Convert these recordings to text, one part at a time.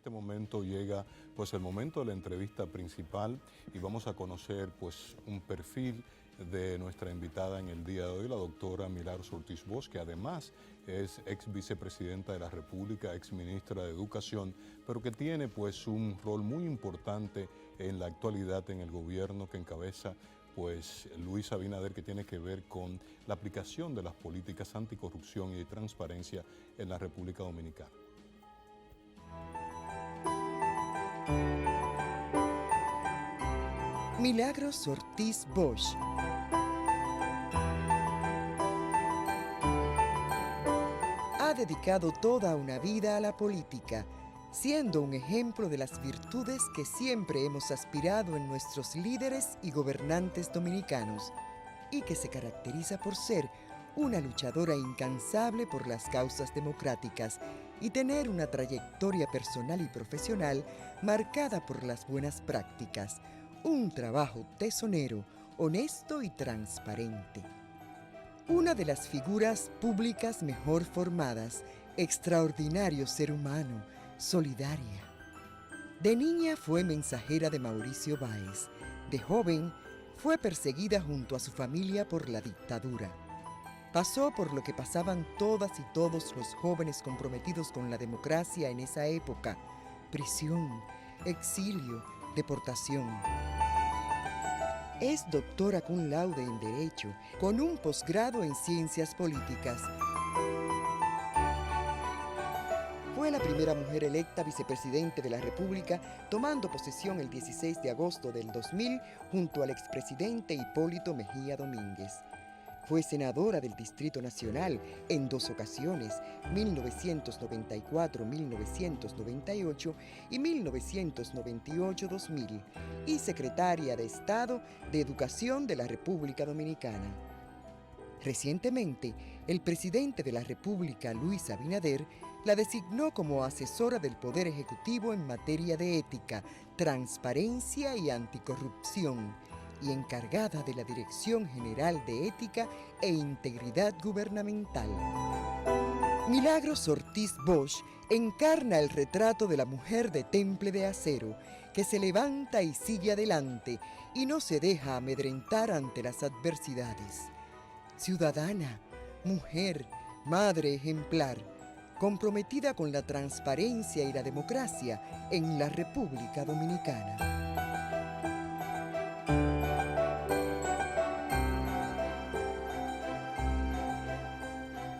este momento llega pues el momento de la entrevista principal y vamos a conocer pues un perfil de nuestra invitada en el día de hoy, la doctora Milagros Ortiz Bosch, que además es ex vicepresidenta de la República, ex ministra de Educación, pero que tiene pues un rol muy importante en la actualidad en el gobierno que encabeza pues Luis Abinader, que tiene que ver con la aplicación de las políticas anticorrupción y de transparencia en la República Dominicana. Milagros Ortiz Bosch. Ha dedicado toda una vida a la política, siendo un ejemplo de las virtudes que siempre hemos aspirado en nuestros líderes y gobernantes dominicanos, y que se caracteriza por ser una luchadora incansable por las causas democráticas y tener una trayectoria personal y profesional marcada por las buenas prácticas, un trabajo tesonero, honesto y transparente. Una de las figuras públicas mejor formadas, extraordinario ser humano, solidaria. De niña fue mensajera de Mauricio Báez. De joven fue perseguida junto a su familia por la dictadura. Pasó por lo que pasaban todas y todos los jóvenes comprometidos con la democracia en esa época: prisión, exilio, deportación. Es doctora cum laude en Derecho, con un posgrado en Ciencias Políticas. Fue la primera mujer electa vicepresidente de la República, tomando posesión el 16 de agosto del 2000 junto al expresidente Hipólito Mejía Domínguez. Fue senadora del Distrito Nacional en 2 ocasiones, 1994, 1998 y 1998-2000, y secretaria de Estado de Educación de la República Dominicana. Recientemente, el presidente de la República, Luis Abinader, la designó como asesora del Poder Ejecutivo en materia de ética, transparencia y anticorrupción, y encargada de la Dirección General de Ética e Integridad Gubernamental. Milagros Ortiz Bosch encarna el retrato de la mujer de temple de acero, que se levanta y sigue adelante y no se deja amedrentar ante las adversidades. Ciudadana, mujer, madre ejemplar, comprometida con la transparencia y la democracia en la República Dominicana.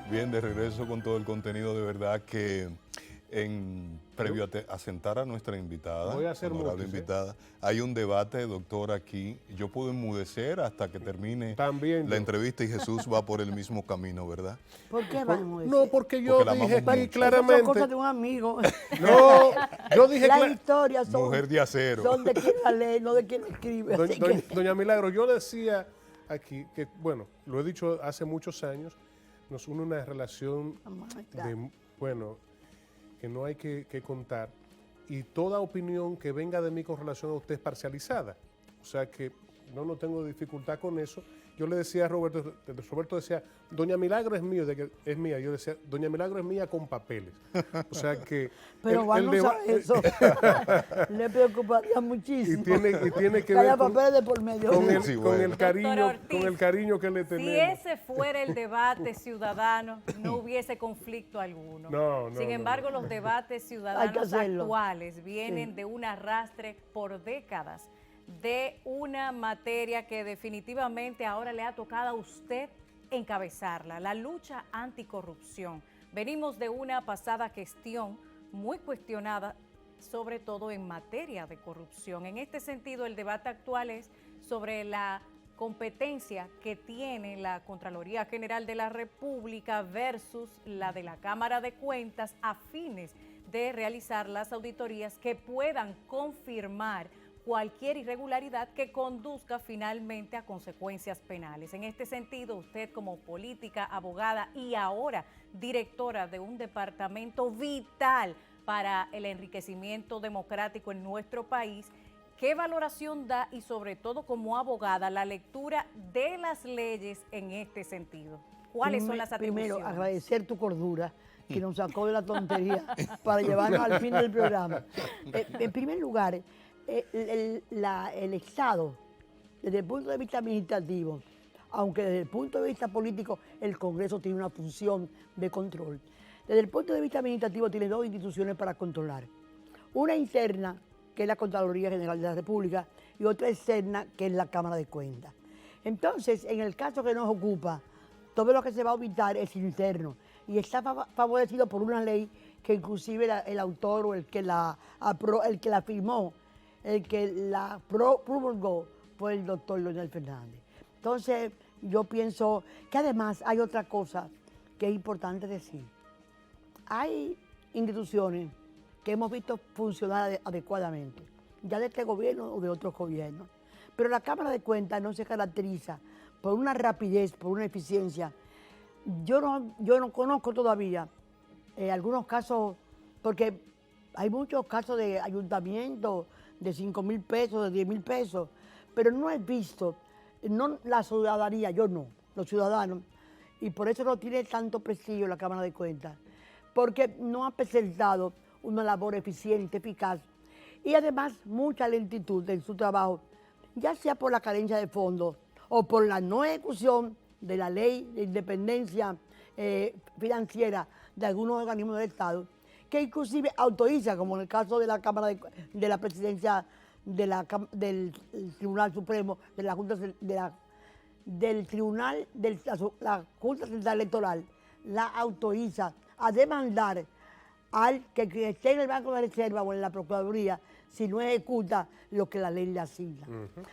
Bien, de regreso con todo el contenido, de verdad que previo a sentar a nuestra invitada, voy a hacer honorable muchos, invitada, hay un debate, doctor, aquí. Yo puedo enmudecer hasta que termine la entrevista y Jesús va por el mismo camino, ¿verdad? ¿Por qué vamos? No, porque yo dije aquí claramente. Son cosas de un amigo. No, yo dije las historias son, mujer de acero. Son de quien la lee, no de quien la escribe. Doña Milagro, yo decía aquí que, bueno, lo he dicho hace muchos años, nos une una relación de, bueno, que no hay que contar, y toda opinión que venga de mí con relación a usted es parcializada. O sea que no tengo dificultad con eso. Yo le decía a Roberto decía, Doña Milagro es mía. Yo decía, Doña Milagro es mía con papeles. O sea que... Pero vamos a eso. Le preocuparía muchísimo. Y tiene que ver haya papeles de por medio. Con el cariño que le tenemos. Si ese fuera el debate ciudadano, no hubiese conflicto alguno. Sin embargo, los debates ciudadanos actuales vienen de un arrastre por décadas de una materia que definitivamente ahora le ha tocado a usted encabezarla, la lucha anticorrupción. Venimos de una pasada gestión muy cuestionada, sobre todo en materia de corrupción. En este sentido, el debate actual es sobre la competencia que tiene la Contraloría General de la República versus la de la Cámara de Cuentas a fines de realizar las auditorías que puedan confirmar cualquier irregularidad que conduzca finalmente a consecuencias penales. En este sentido, usted como política, abogada y ahora directora de un departamento vital para el enriquecimiento democrático en nuestro país, ¿qué valoración da y sobre todo como abogada la lectura de las leyes en este sentido? ¿Cuáles son las atribuciones? Primero, agradecer tu cordura que nos sacó de la tontería para llevarnos al fin del programa. En primer lugar, el Estado, desde el punto de vista administrativo, aunque desde el punto de vista político el Congreso tiene una función de control, desde el punto de vista administrativo tiene dos instituciones para controlar. Una interna, que es la Contraloría General de la República, y otra externa, que es la Cámara de Cuentas. Entonces, en el caso que nos ocupa, todo lo que se va a auditar es interno y está favorecido por una ley que inclusive el autor o el que la firmó, el que la promulgó fue el doctor Leonel Fernández. Entonces, yo pienso que además hay otra cosa que es importante decir. Hay instituciones que hemos visto funcionar adecuadamente, ya de este gobierno o de otros gobiernos, pero la Cámara de Cuentas no se caracteriza por una rapidez, por una eficiencia. Yo no conozco todavía algunos casos, porque hay muchos casos de ayuntamientos de 5,000 pesos, de 10,000 pesos, pero no he visto, no la ciudadanía, yo no, los ciudadanos, y por eso no tiene tanto prestigio la Cámara de Cuentas, porque no ha presentado una labor eficiente, eficaz, y además mucha lentitud en su trabajo, ya sea por la carencia de fondos o por la no ejecución de la ley de independencia financiera de algunos organismos del Estado, que inclusive autoriza, como en el caso de la Cámara de la Presidencia del Tribunal Supremo, de la Junta del Tribunal de la Junta Central Electoral, la autoriza a demandar al que esté en el Banco de Reserva o en la Procuraduría si no ejecuta lo que la ley le asigna.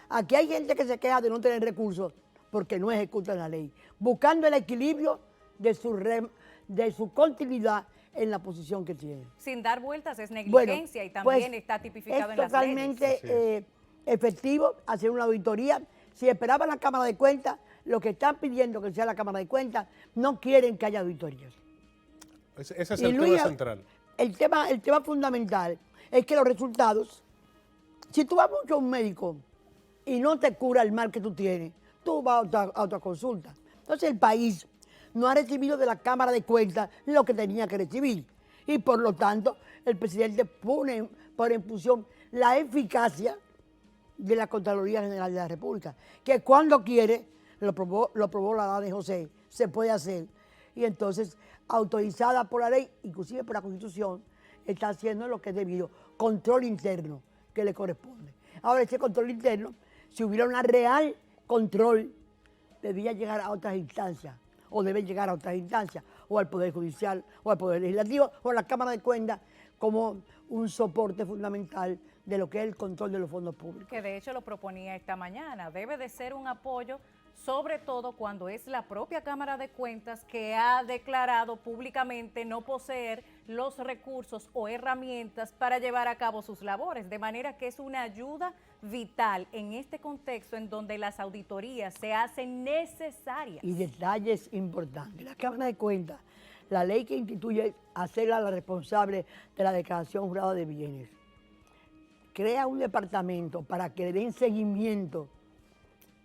Aquí hay gente que se queja de no tener recursos porque no ejecutan la ley, buscando el equilibrio de su continuidad en la posición que tiene. Sin dar vueltas es negligencia, y también pues, está tipificado en las leyes. Es totalmente efectivo hacer una auditoría. Si esperaban la Cámara de Cuentas, lo que están pidiendo que sea la Cámara de Cuentas, no quieren que haya auditorías. Ese es el tema central. El tema fundamental es que los resultados, si tú vas mucho a un médico y no te cura el mal que tú tienes, tú vas a otra consulta. Entonces el país no ha recibido de la Cámara de Cuentas lo que tenía que recibir. Y por lo tanto, el presidente pone en función la eficacia de la Contraloría General de la República, que cuando quiere, lo probó la de José, se puede hacer. Y entonces, autorizada por la ley, inclusive por la Constitución, está haciendo lo que es debido, control interno que le corresponde. Ahora, ese control interno, si hubiera un real control, debía llegar a otras instancias, o debe llegar a otras instancias, o al Poder Judicial, o al Poder Legislativo, o a la Cámara de Cuentas, como un soporte fundamental de lo que es el control de los fondos públicos. Que de hecho lo proponía esta mañana, debe de ser un apoyo, sobre todo cuando es la propia Cámara de Cuentas que ha declarado públicamente no poseer los recursos o herramientas para llevar a cabo sus labores, de manera que es una ayuda vital en este contexto en donde las auditorías se hacen necesarias. Y detalles importantes, la Cámara de Cuentas, la ley que instituye hacerla la responsable de la declaración jurada de bienes, crea un departamento para que le den seguimiento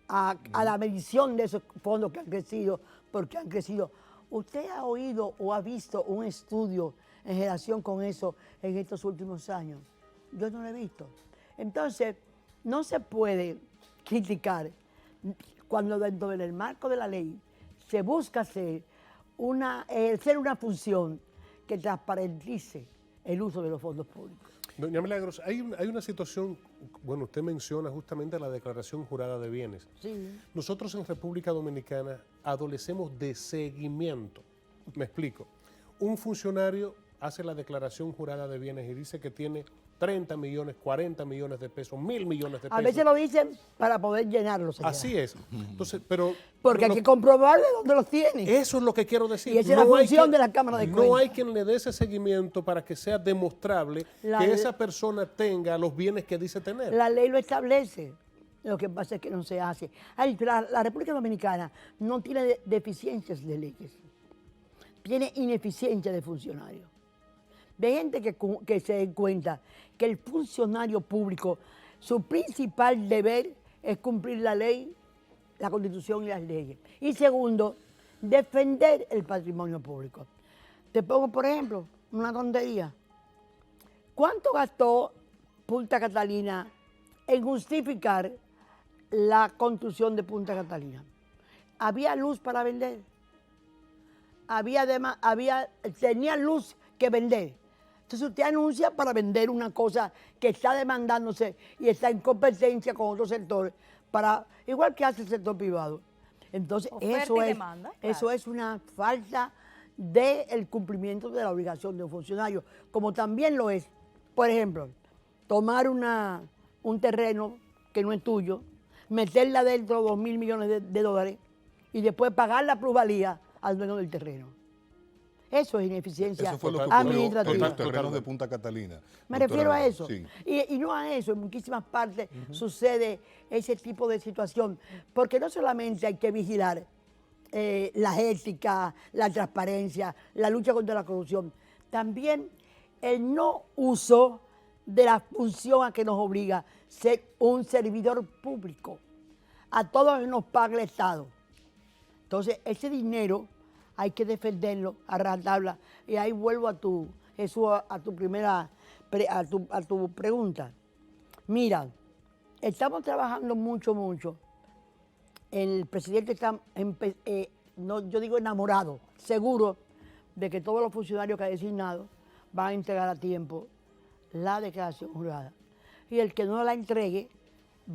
a la medición de esos fondos que han crecido, porque han crecido. ¿Usted ha oído o ha visto un estudio en relación con eso en estos últimos años? Yo no lo he visto. Entonces, no se puede criticar cuando dentro del marco de la ley se busca hacer una función que transparentice el uso de los fondos públicos. Doña Milagros, hay una situación, bueno, usted menciona justamente la declaración jurada de bienes. Sí. Nosotros en República Dominicana adolecemos de seguimiento. Me explico. Un funcionario hace la declaración jurada de bienes y dice que tiene 30 millones, 40 millones de pesos, 1.000 millones de pesos. A veces lo dicen para poder llenarlos. Señora. Así es. Entonces, pero porque hay que comprobar de dónde los tiene. Eso es lo que quiero decir. Y esa es la función de la Cámara de Cuentas. No hay quien le dé ese seguimiento para que sea demostrable que esa persona tenga los bienes que dice tener. La ley lo establece. Lo que pasa es que no se hace. La República Dominicana no tiene deficiencias de leyes. Tiene ineficiencia de funcionarios. De gente que se den cuenta que el funcionario público, su principal deber es cumplir la ley, la Constitución y las leyes. Y segundo, defender el patrimonio público. Te pongo, por ejemplo, una tontería. ¿Cuánto gastó Punta Catalina en justificar la construcción de Punta Catalina? ¿Había luz para vender? Tenía luz que vender. Entonces usted anuncia para vender una cosa que está demandándose y está en competencia con otro sector, igual que hace el sector privado. Entonces eso es una falta del cumplimiento de la obligación de un funcionario, como también lo es, por ejemplo, tomar un terreno que no es tuyo, meterla dentro de 2.000 millones de dólares y después pagar la plusvalía al dueño del terreno. Eso es ineficiencia administrativa. Los terrenos de Punta Catalina. Me refiero a eso. Sí. Y no a eso, en muchísimas partes sucede ese tipo de situación, porque no solamente hay que vigilar la ética, la transparencia, la lucha contra la corrupción, también el no uso de la función a que nos obliga ser un servidor público. A todos nos paga el Estado. Entonces, ese dinero hay que defenderlo a rajatabla. Y ahí vuelvo a tu pregunta. Mira, estamos trabajando mucho. El presidente está, yo digo enamorado, seguro de que todos los funcionarios que ha designado van a entregar a tiempo la declaración jurada. Y el que no la entregue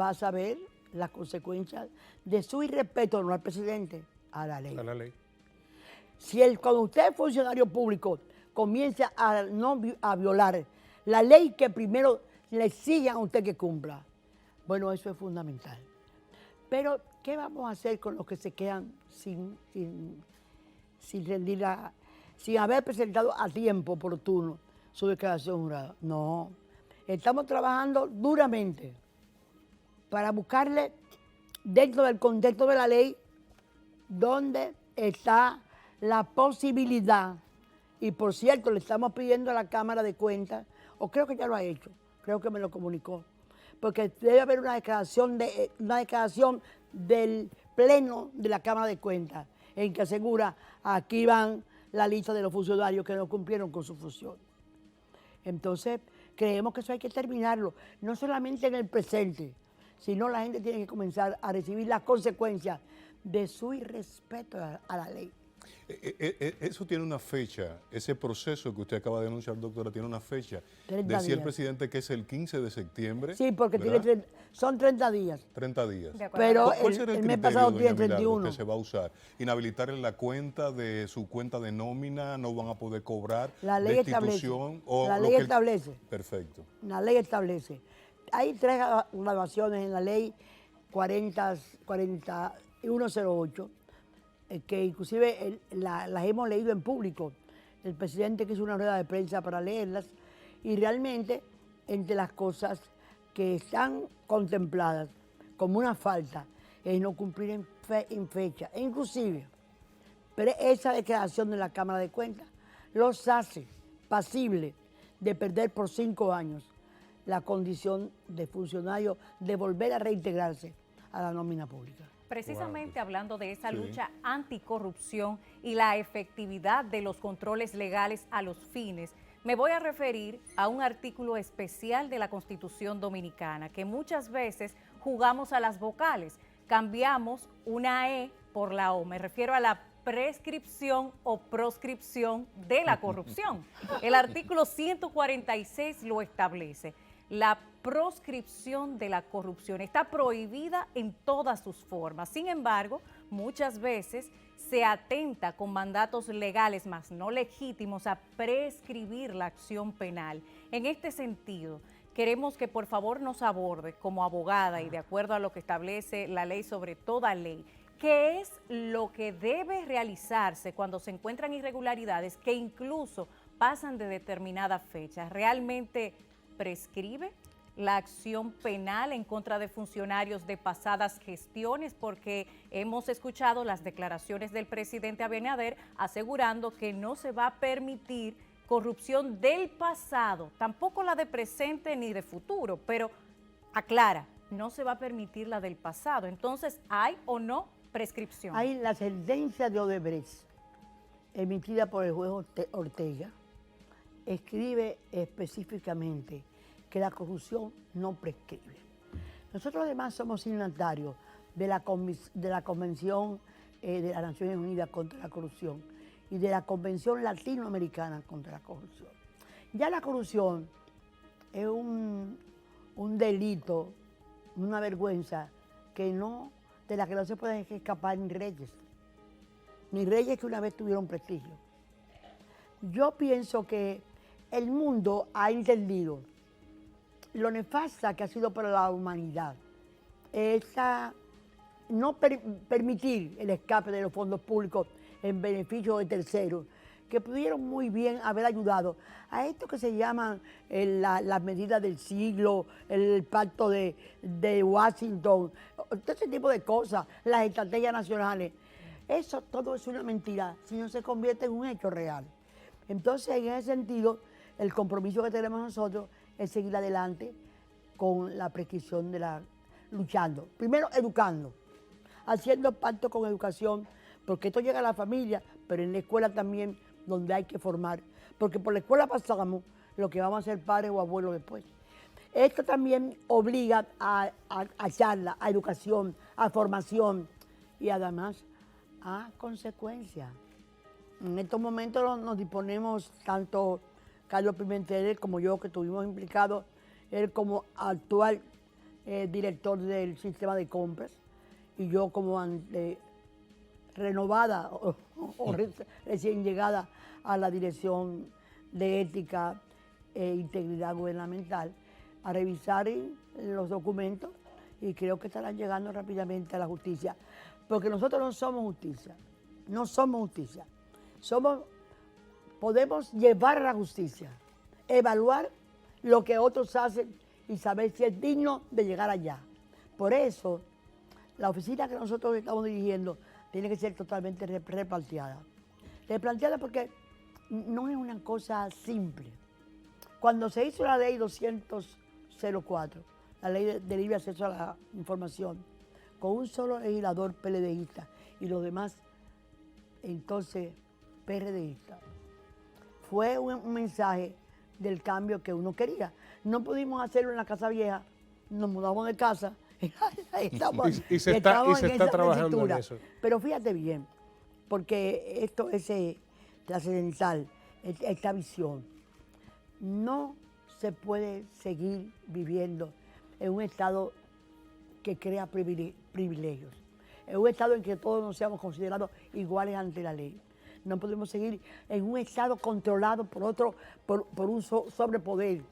va a saber las consecuencias de su irrespeto, no al presidente, a la ley. A la ley. Cuando usted es funcionario público comienza a violar la ley que primero le exigen a usted que cumpla, bueno, eso es fundamental. Pero, ¿qué vamos a hacer con los que se quedan sin haber presentado a tiempo oportuno su declaración jurada? No, estamos trabajando duramente para buscarle dentro del contexto de la ley donde está la posibilidad, y por cierto le estamos pidiendo a la Cámara de Cuentas, o creo que ya lo ha hecho, creo que me lo comunicó, porque debe haber una declaración del Pleno de la Cámara de Cuentas en que asegura aquí van la lista de los funcionarios que no cumplieron con su función. Entonces, creemos que eso hay que terminarlo, no solamente en el presente, sino la gente tiene que comenzar a recibir las consecuencias de su irrespeto a la ley. Eso tiene una fecha, ese proceso que usted acaba de anunciar, doctora, tiene una fecha. 30 Decía el días. presidente que es el 15 de septiembre. Sí, porque son 30 días. 30 días. Pero ¿Cuál será el mes pasado tiene doña Milagro, 31. que se va a usar? ¿Inhabilitar en la cuenta de su cuenta de nómina? ¿No van a poder cobrar? La ley destitución, establece. La ley establece. Perfecto. La ley establece. Hay 3 grabaciones en la ley 4108, que inclusive las hemos leído en público. El presidente que hizo una rueda de prensa para leerlas, y realmente entre las cosas que están contempladas como una falta es no cumplir en fecha. E inclusive, pero esa declaración de la Cámara de Cuentas los hace pasibles de perder por 5 años la condición de funcionario, de volver a reintegrarse a la nómina pública. Precisamente hablando de esa lucha anticorrupción y la efectividad de los controles legales a los fines, me voy a referir a un artículo especial de la Constitución Dominicana, que muchas veces jugamos a las vocales, cambiamos una E por la O, me refiero a la prescripción o proscripción de la corrupción. El artículo 146 lo establece. La proscripción de la corrupción está prohibida en todas sus formas. Sin embargo, muchas veces se atenta con mandatos legales, más no legítimos, a prescribir la acción penal. En este sentido, queremos que por favor nos aborde como abogada y de acuerdo a lo que establece la ley sobre toda ley, ¿qué es lo que debe realizarse cuando se encuentran irregularidades que incluso pasan de determinada fecha? ¿Realmente prescribe la acción penal en contra de funcionarios de pasadas gestiones? Porque hemos escuchado las declaraciones del presidente Abinader asegurando que no se va a permitir corrupción del pasado, tampoco la de presente ni de futuro, pero aclara, no se va a permitir la del pasado. Entonces, ¿hay o no prescripción? Hay la sentencia de Odebrecht emitida por el juez Ortega, escribe específicamente que la corrupción no prescribe. Nosotros además somos signatarios de la Convención de las Naciones Unidas contra la Corrupción y de la Convención Latinoamericana contra la Corrupción. Ya la corrupción es un delito, una vergüenza de la que no se puede escapar ni reyes que una vez tuvieron prestigio. Yo pienso que el mundo ha entendido lo nefasta que ha sido para la humanidad no permitir el escape de los fondos públicos en beneficio de terceros, que pudieron muy bien haber ayudado a esto que se llaman las medidas del siglo, el pacto de Washington, todo ese tipo de cosas, las estrategias nacionales. Eso todo es una mentira si no se convierte en un hecho real. Entonces, en ese sentido, el compromiso que tenemos nosotros es seguir adelante con la prescripción luchando. Primero, educando, haciendo pacto con educación, porque esto llega a la familia, pero en la escuela también, donde hay que formar. Porque por la escuela pasamos lo que vamos a ser padres o abuelos después. Esto también obliga a charla, a educación, a formación y además a consecuencias. En estos momentos nos disponemos, tanto Carlos Pimentel como yo, que estuvimos implicados, él como actual director del sistema de compras y yo como renovada o recién llegada a la dirección de ética e integridad gubernamental, a revisar los documentos y creo que estarán llegando rápidamente a la justicia, porque nosotros no somos justicia, podemos llevar a la justicia, evaluar lo que otros hacen y saber si es digno de llegar allá. Por eso, la oficina que nosotros estamos dirigiendo tiene que ser totalmente replanteada. Replanteada porque no es una cosa simple. Cuando se hizo la ley 204, la ley de libre acceso a la información, con un solo legislador PLDista y los demás, entonces, PRDistas, fue un mensaje del cambio que uno quería. No pudimos hacerlo en la Casa Vieja, nos mudamos de casa, y se está trabajando en eso. Pero fíjate bien, porque esto es trascendental, esta visión. No se puede seguir viviendo en un estado que crea privilegios, en un estado en que todos nos seamos considerados iguales ante la ley. No podemos seguir en un estado controlado por un sobrepoder.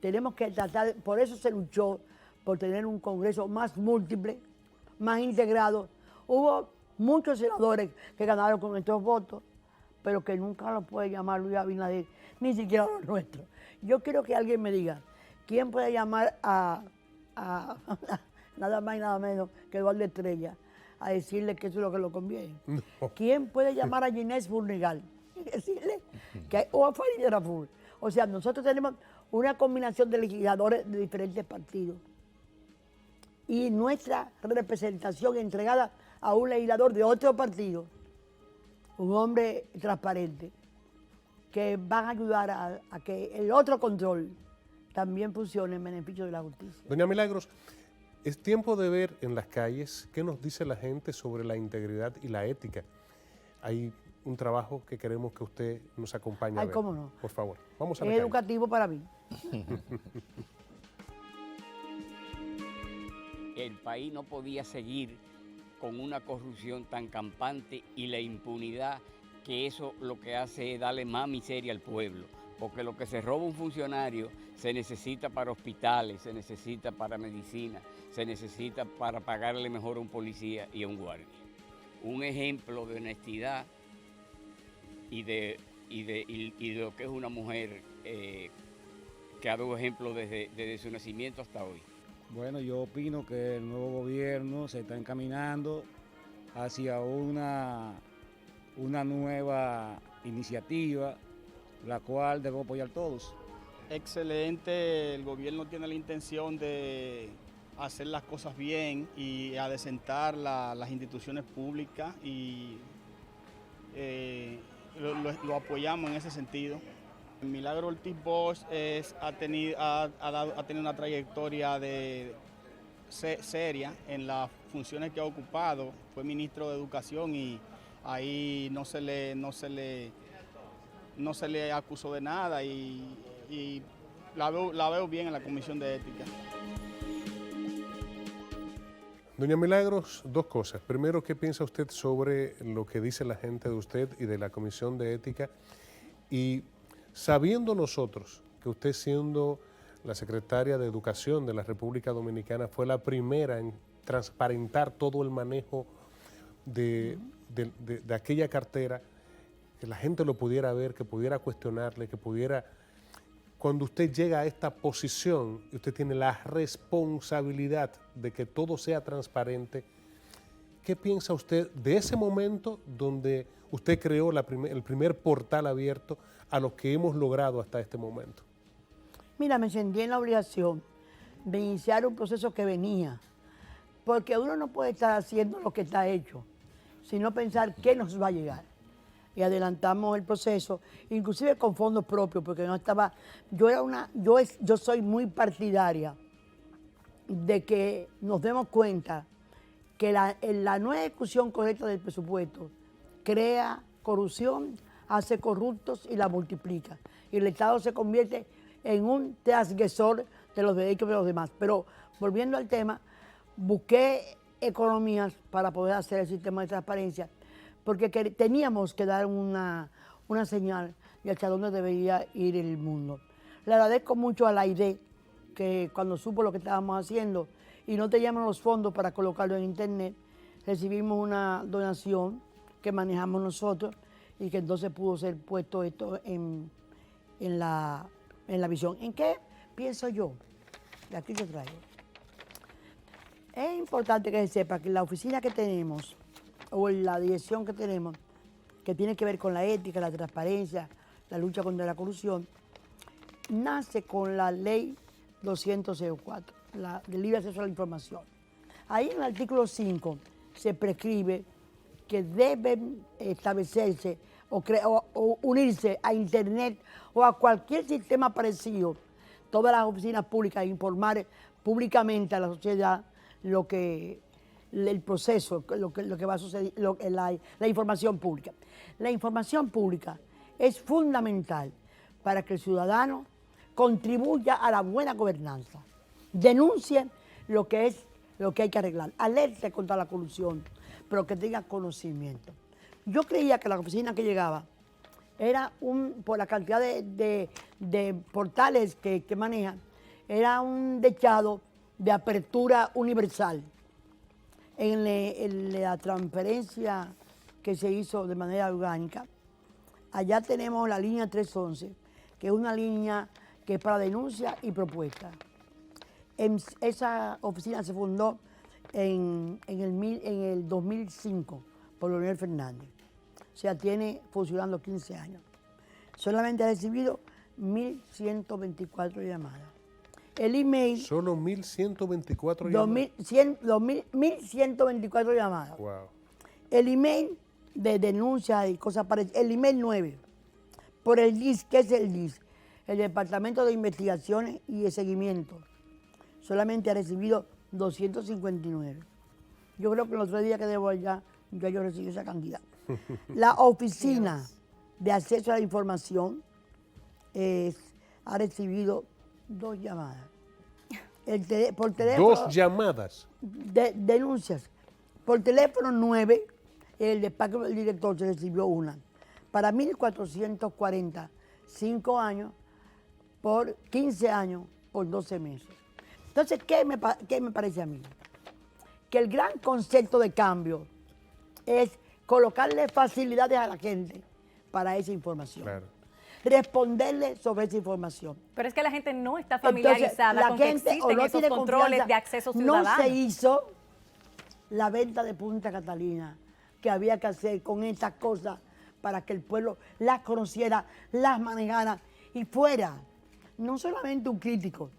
Tenemos que tratar, por eso se luchó por tener un Congreso más múltiple, más integrado. Hubo muchos senadores que ganaron con nuestros votos, pero que nunca los puede llamar Luis Abinader, ni siquiera los nuestros. Yo quiero que alguien me diga, ¿quién puede llamar a nada más y nada menos que Eduardo Estrella a decirle que eso es lo que lo conviene? No. ¿Quién puede llamar a Ginés Burnigal y decirle o a Farideh Raful? O sea, nosotros tenemos una combinación de legisladores de diferentes partidos y nuestra representación entregada a un legislador de otro partido, un hombre transparente, que van a ayudar a que el otro control también funcione en beneficio de la justicia. Doña Milagros, es tiempo de ver en las calles qué nos dice la gente sobre la integridad y la ética. Hay un trabajo que queremos que usted nos acompañe a ver. ¿Cómo no? Por favor, vamos a la calle. Es educativo para mí. El país no podía seguir con una corrupción tan campante y la impunidad, que eso lo que hace es darle más miseria al pueblo, porque lo que se roba un funcionario se necesita para hospitales, se necesita para medicina, se necesita para pagarle mejor a un policía y a un guardia. Un ejemplo de honestidad y de lo que es una mujer que ha dado ejemplo desde su nacimiento hasta hoy. Bueno, yo opino que el nuevo gobierno se está encaminando hacia una nueva iniciativa, la cual debo apoyar todos. Excelente, el gobierno tiene la intención de hacer las cosas bien y adecentar las instituciones públicas y lo apoyamos en ese sentido. Milagro Ortiz Bosch ha tenido una trayectoria seria en las funciones que ha ocupado. Fue ministro de Educación y ahí no se le acusó de nada y la veo bien en la Comisión de Ética. Doña Milagros, dos cosas. Primero, ¿qué piensa usted sobre lo que dice la gente de usted y de la Comisión de Ética? Y sabiendo nosotros que usted, siendo la secretaria de Educación de la República Dominicana, fue la primera en transparentar todo el manejo de aquella cartera, que la gente lo pudiera ver, que pudiera cuestionarle, que pudiera... Cuando usted llega a esta posición, usted tiene la responsabilidad de que todo sea transparente. ¿Qué piensa usted de ese momento donde usted creó el primer portal abierto a lo que hemos logrado hasta este momento? Mira, me sentí en la obligación de iniciar un proceso que venía, porque uno no puede estar haciendo lo que está hecho, sino pensar qué nos va a llegar. Y adelantamos el proceso, inclusive con fondos propios, porque no estaba... Yo soy muy partidaria de que nos demos cuenta que la no ejecución correcta del presupuesto crea corrupción, hace corruptos y la multiplica. Y el Estado se convierte en un transgresor de los derechos de los demás. Pero volviendo al tema, busqué economías para poder hacer el sistema de transparencia, porque teníamos que dar una señal de hacia dónde debería ir el mundo. Le agradezco mucho a la AIDE, que cuando supo lo que estábamos haciendo y no teníamos los fondos para colocarlo en internet, recibimos una donación que manejamos nosotros y que entonces pudo ser puesto esto en la visión. ¿En qué pienso yo? De aquí te traigo. Es importante que se sepa que la oficina que tenemos, o la dirección que tenemos, que tiene que ver con la ética, la transparencia, la lucha contra la corrupción, nace con la ley 204, la del libre acceso a la información. Ahí en el artículo 5 se prescribe que deben establecerse o unirse a Internet o a cualquier sistema parecido, todas las oficinas públicas, informar públicamente a la sociedad el proceso, lo que va a suceder, la información pública. La información pública es fundamental para que el ciudadano contribuya a la buena gobernanza, denuncie lo que hay que arreglar, alerte contra la corrupción, pero que tenga conocimiento. Yo creía que la oficina que llegaba era por la cantidad de portales que manejan, era un dechado de apertura universal. En la transferencia que se hizo de manera orgánica, allá tenemos la línea 311, que es una línea que es para denuncia y propuesta. Esa oficina se fundó en el 2005 por Leonel Fernández. O sea, tiene funcionando 15 años. Solamente ha recibido 1.124 llamadas. El email... Solo 1.124 llamadas. 1.124 llamadas. Wow. El email de denuncia y cosas parecidas, el email 9, por el DIS. ¿Qué es el DIS? El Departamento de Investigaciones y de Seguimiento. Solamente ha recibido 259. Yo creo que los 3 días que debo allá, yo recibí esa cantidad. La Oficina de Acceso a la Información ha recibido 2 llamadas. Por teléfono, 2 llamadas. Denuncias. Por teléfono 9, el despacho del director se recibió 1. Para 1.440, 5 años, por 15 años, por 12 meses. Entonces, ¿qué me parece a mí? Que el gran concepto de cambio es colocarle facilidades a la gente para esa información. Claro. Responderle sobre esa información. Pero es que la gente no está familiarizada con que existen esos controles de acceso ciudadano. No se hizo la venta de Punta Catalina que había que hacer con estas cosas para que el pueblo las conociera, las manejara y fuera no solamente un crítico,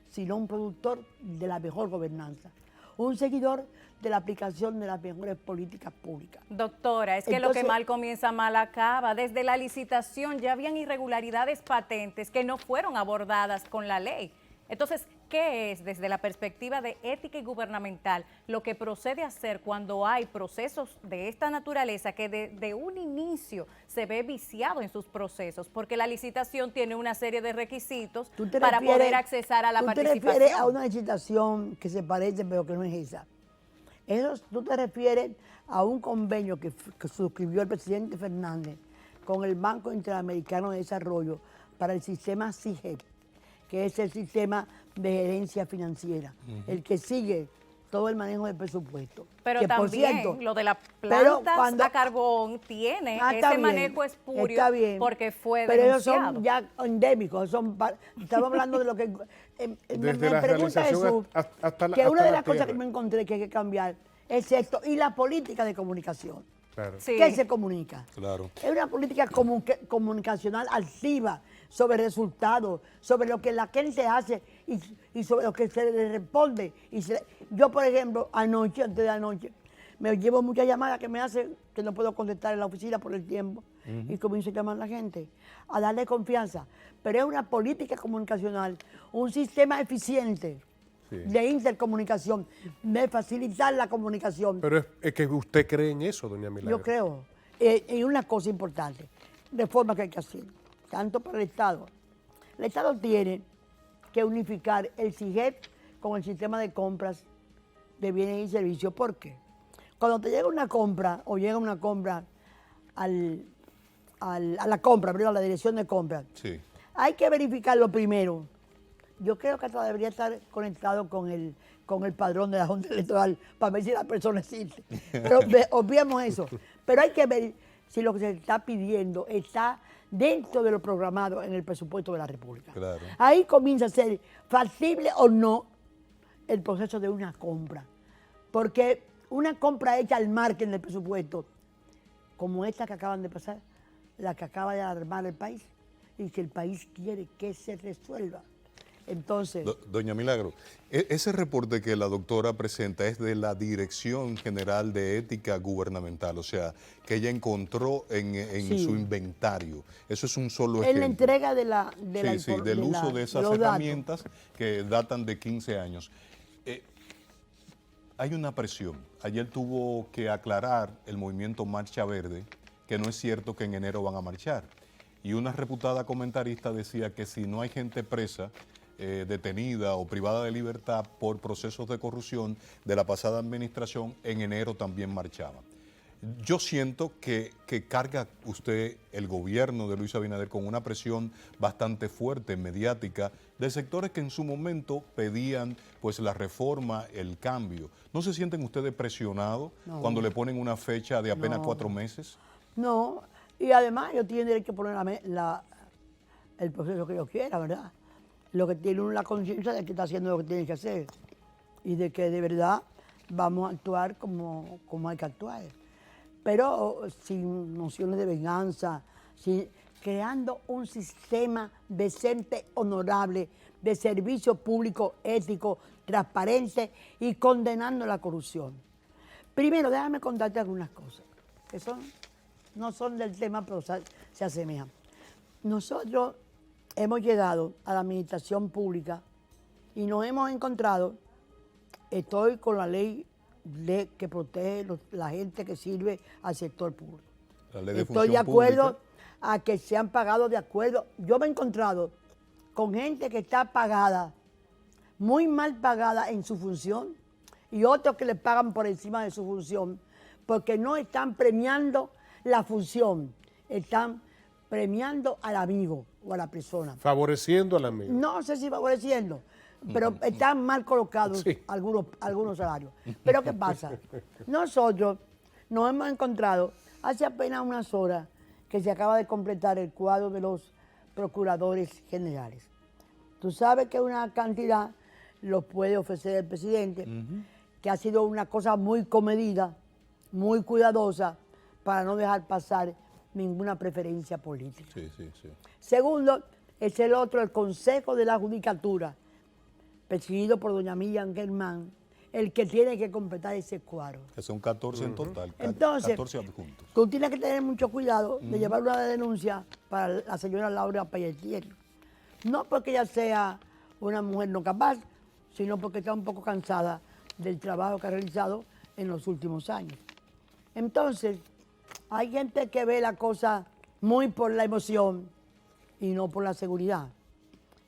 sino un productor de la mejor gobernanza. un seguidor de la aplicación de las mejores políticas públicas. Doctora, es que entonces, lo que mal comienza, mal acaba. Desde la licitación ya habían irregularidades patentes que no fueron abordadas con la ley. Entonces, ¿qué es desde la perspectiva de ética y gubernamental lo que procede a hacer cuando hay procesos de esta naturaleza que de un inicio se ve viciado en sus procesos? Porque la licitación tiene una serie de requisitos para poder accesar a la participación. ¿Tú te refieres a una licitación que se parece pero que no es esa? ¿Tú te refieres a un convenio que suscribió el presidente Fernández con el Banco Interamericano de Desarrollo para el sistema CIGEP, que es el sistema de gerencia financiera, el que sigue todo el manejo del presupuesto? Pero que, también cierto, lo de las plantas a carbón tiene ese manejo espurio porque fue pero denunciado. Ellos son ya endémicos, estamos hablando de lo que... me pregunta Jesús, que una de las cosas que me encontré que hay que cambiar es esto, y la política de comunicación. Claro. Sí. ¿Qué se comunica? Claro. Es una política comunicacional activa sobre resultados, sobre lo que la gente hace y sobre lo que se le responde. Yo, por ejemplo, antes de anoche, me llevo muchas llamadas que me hacen que no puedo contestar en la oficina por el tiempo y comienzo a llamar a la gente, a darle confianza. Pero es una política comunicacional, un sistema eficiente de intercomunicación, de facilitar la comunicación. Pero es que usted cree en eso, doña Milagro. Yo creo en una cosa importante, reforma que hay que hacer, tanto para el Estado. El Estado tiene que unificar el CIGEP con el sistema de compras de bienes y servicios. ¿Por qué? Cuando te llega una compra o llega una compra a la dirección de compra, hay que verificarlo primero. Yo creo que hasta debería estar conectado con el padrón de la Junta Electoral para ver si la persona existe. Pero obviemos eso. Pero hay que ver si lo que se está pidiendo está dentro de lo programado en el presupuesto de la República. Claro. Ahí comienza a ser factible o no el proceso de una compra. Porque una compra hecha al margen del presupuesto, como esta que acaban de pasar, la que acaba de alarmar el país, y que el país quiere que se resuelva. Entonces, doña Milagro, ese reporte que la doctora presenta es de la Dirección General de Ética Gubernamental, o sea, que ella encontró en su inventario. Eso es un solo ejemplo. En la entrega del uso de esas herramientas que datan de 15 años. Hay una presión. Ayer tuvo que aclarar el movimiento Marcha Verde, que no es cierto que en enero van a marchar. Y una reputada comentarista decía que si no hay gente presa, detenida o privada de libertad por procesos de corrupción de la pasada administración, en enero también marchaban. Yo siento que carga usted, el gobierno de Luis Abinader, con una presión bastante fuerte, mediática, de sectores que en su momento pedían pues la reforma, el cambio. ¿No se sienten ustedes presionados cuando le ponen una fecha de apenas 4 meses? No, y además ellos tienen derecho a poner el proceso que ellos quieran, ¿verdad? Lo que tiene la conciencia de que está haciendo lo que tiene que hacer y de que de verdad vamos a actuar como hay que actuar. Pero sin nociones de venganza, creando un sistema decente, honorable, de servicio público, ético, transparente y condenando la corrupción. Primero, déjame contarte algunas cosas que no son del tema, pero se asemejan. Nosotros hemos llegado a la administración pública y nos hemos encontrado, estoy con la ley que protege la gente que sirve al sector público. La ley de estoy de acuerdo a que se han pagado de acuerdo. Yo me he encontrado con gente que está pagada, muy mal pagada en su función, y otros que le pagan por encima de su función, porque no están premiando la función, están premiando al amigo o a la persona. Favoreciendo al amigo. No sé si favoreciendo, pero están mal colocados algunos salarios. Pero ¿qué pasa? Nosotros nos hemos encontrado hace apenas unas horas que se acaba de completar el cuadro de los procuradores generales. Tú sabes que una cantidad lo puede ofrecer el presidente, que ha sido una cosa muy comedida, muy cuidadosa, para no dejar pasar ninguna preferencia política. Segundo, es el Consejo de la Judicatura, presidido por doña Miriam Germán, el que tiene que completar ese cuadro. Que son 14 en total, Entonces, 14 adjuntos. Tú tienes que tener mucho cuidado de llevar una denuncia para la señora Laura Pelletier. No porque ella sea una mujer no capaz, sino porque está un poco cansada del trabajo que ha realizado en los últimos años. Entonces, hay gente que ve la cosa muy por la emoción y no por la seguridad.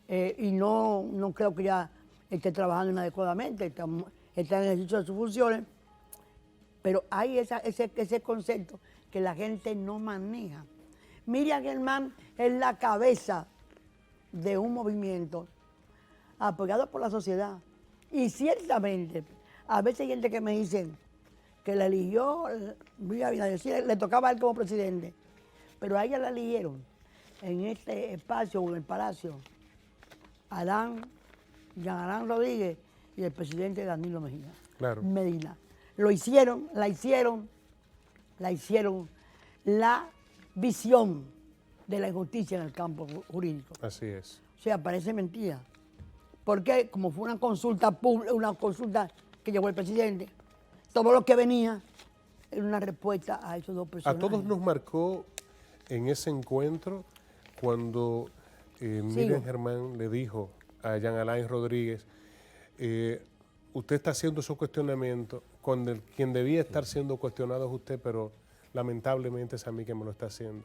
Y no creo que ya esté trabajando inadecuadamente, está en el ejercicio de sus funciones, pero hay ese concepto que la gente no maneja. Miriam Germán es la cabeza de un movimiento apoyado por la sociedad. Y ciertamente, a veces hay gente que me dice que la eligió Luis Abinader, sí, le tocaba a él como presidente, pero a ella la eligieron en este espacio o en el Palacio Jean Alain Rodríguez y el presidente Danilo Mejía. Claro. Medina. La hicieron la visión de la injusticia en el campo jurídico. Así es. O sea, parece mentira. Porque como fue una consulta pública, una consulta que llevó el presidente, todo lo que venía era una respuesta a esos dos personajes. A todos nos marcó en ese encuentro cuando Miriam Germán le dijo a Jean Alain Rodríguez, usted está haciendo su cuestionamiento, quien debía estar siendo cuestionado es usted, pero lamentablemente es a mí que me lo está haciendo.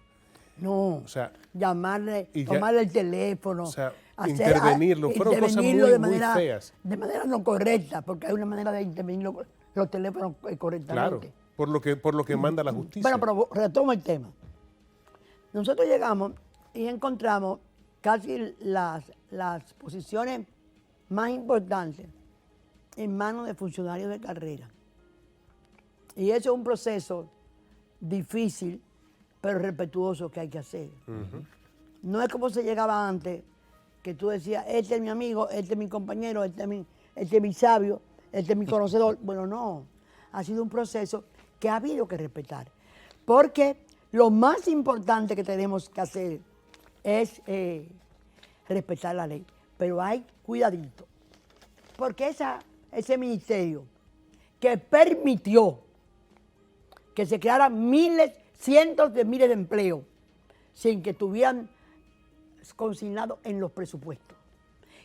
No, o sea, llamarle, tomarle el teléfono, o sea, intervenirlo, fueron cosas muy feas. De manera no correcta, porque hay una manera de intervenir los teléfonos correctamente. Claro, por lo que manda la justicia. Bueno, pero retomo el tema. Nosotros llegamos y encontramos casi las posiciones más importantes en manos de funcionarios de carrera. Y eso es un proceso difícil, pero respetuoso que hay que hacer. No es como se llegaba antes, que tú decías, este es mi amigo, este es mi compañero, este es mi sabio, este es mi conocedor. Bueno, no. Ha sido un proceso que ha habido que respetar. Porque lo más importante que tenemos que hacer es respetar la ley. Pero hay cuidadito. Porque ese ministerio que permitió que se crearan cientos de miles de empleos sin que estuvieran consignados en los presupuestos,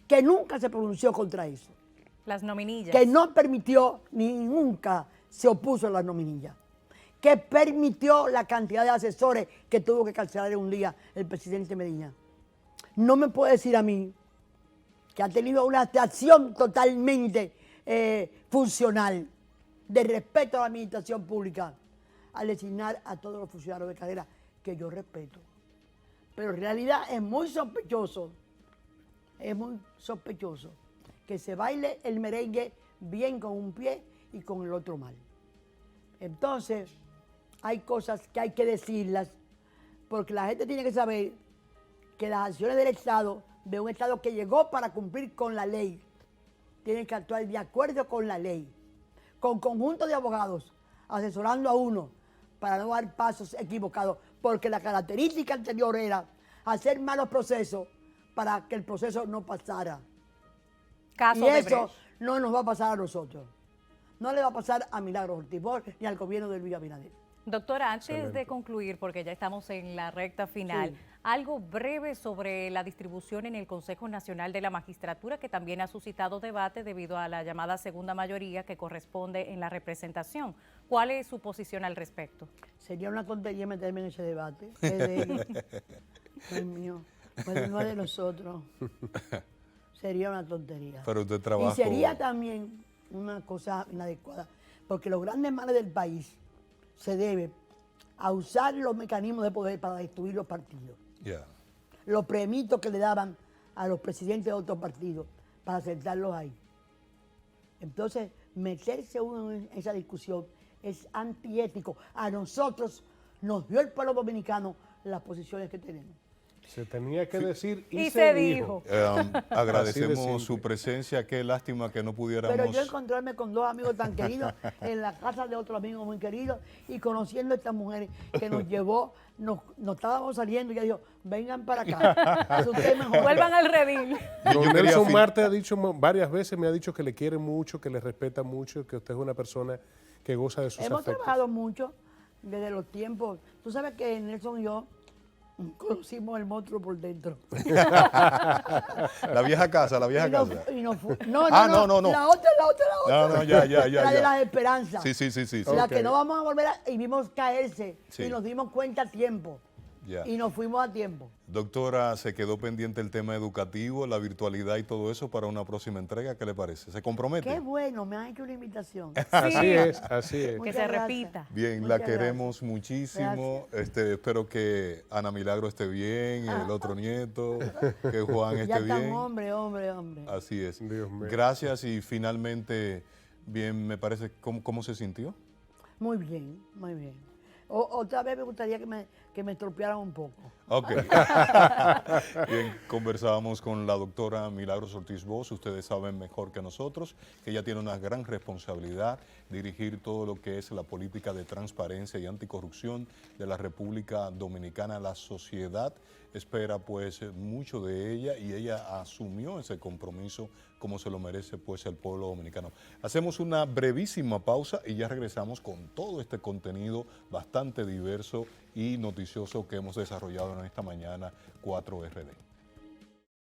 que nunca se pronunció contra eso. Las nominillas. Que no permitió, ni nunca se opuso a las nominillas. Que permitió la cantidad de asesores que tuvo que cancelar en un día el presidente Medina. No me puede decir a mí que ha tenido una acción totalmente funcional de respeto a la administración pública al designar a todos los funcionarios de carrera que yo respeto. Pero en realidad es muy sospechoso que se baile el merengue bien con un pie y con el otro mal. Entonces, hay cosas que hay que decirlas, porque la gente tiene que saber que las acciones del Estado, de un Estado que llegó para cumplir con la ley, tienen que actuar de acuerdo con la ley, con conjunto de abogados, asesorando a uno para no dar pasos equivocados, porque la característica anterior era hacer malos procesos para que el proceso no pasara. Caso y de eso Brecht. no nos va a pasar a nosotros. No le va a pasar a Milagros Ortiz Bosch ni al gobierno de Luis Abinader. Doctora, antes de concluir, porque ya estamos en la recta final, algo breve sobre la distribución en el Consejo Nacional de la Magistratura, que también ha suscitado debate debido a la llamada segunda mayoría que corresponde en la representación. ¿Cuál es su posición al respecto? Sería una tontería meterme en ese debate. Es de ellos. Dios mío, pues no es de nosotros. Sería una tontería. Pero usted trabaja. Y sería también una cosa inadecuada, porque los grandes males del país se debe a usar los mecanismos de poder para destruir los partidos. Los premitos que le daban a los presidentes de otros partidos para sentarlos ahí. Entonces, meterse uno en esa discusión es antiético. A nosotros nos dio el pueblo dominicano las posiciones que tenemos. Se tenía que decir y se dijo. Agradecemos su presencia, qué lástima que no pudiéramos... Pero yo encontrarme con dos amigos tan queridos en la casa de otro amigo muy querido y conociendo a esta mujer que nos llevó, nos estábamos saliendo y ella dijo, vengan para acá, vuelvan al redil. Don Nelson Marte ha dicho varias veces, me ha dicho que le quiere mucho, que le respeta mucho, que usted es una persona que goza de sus afectos. Hemos trabajado mucho desde los tiempos. Tú sabes que Nelson y yo conocimos el monstruo por dentro. La vieja casa, la vieja casa. No. La otra. No, ya. La de las esperanzas. Sí. La que no vamos a volver y vimos caerse y nos dimos cuenta a tiempo. Y nos fuimos a tiempo. Doctora, se quedó pendiente el tema educativo, la virtualidad y todo eso para una próxima entrega. ¿Qué le parece? ¿Se compromete? Qué bueno, me han hecho una invitación. Así es. Que se repita. Bien, la queremos muchísimo. Espero que Ana Milagro esté bien, el otro nieto, que Juan esté bien. Hombre. Así es. Dios mío. Gracias y finalmente, bien, me parece, ¿cómo se sintió? Muy bien. Otra vez me gustaría que me estropearan un poco. Ok. Bien, conversábamos con la doctora Milagros Ortiz Bosch. Ustedes saben mejor que nosotros que ella tiene una gran responsabilidad dirigir todo lo que es la política de transparencia y anticorrupción de la República Dominicana. La sociedad espera pues mucho de ella y ella asumió ese compromiso como se lo merece pues el pueblo dominicano. Hacemos una brevísima pausa y ya regresamos con todo este contenido bastante diverso y noticioso que hemos desarrollado en esta mañana 4RD.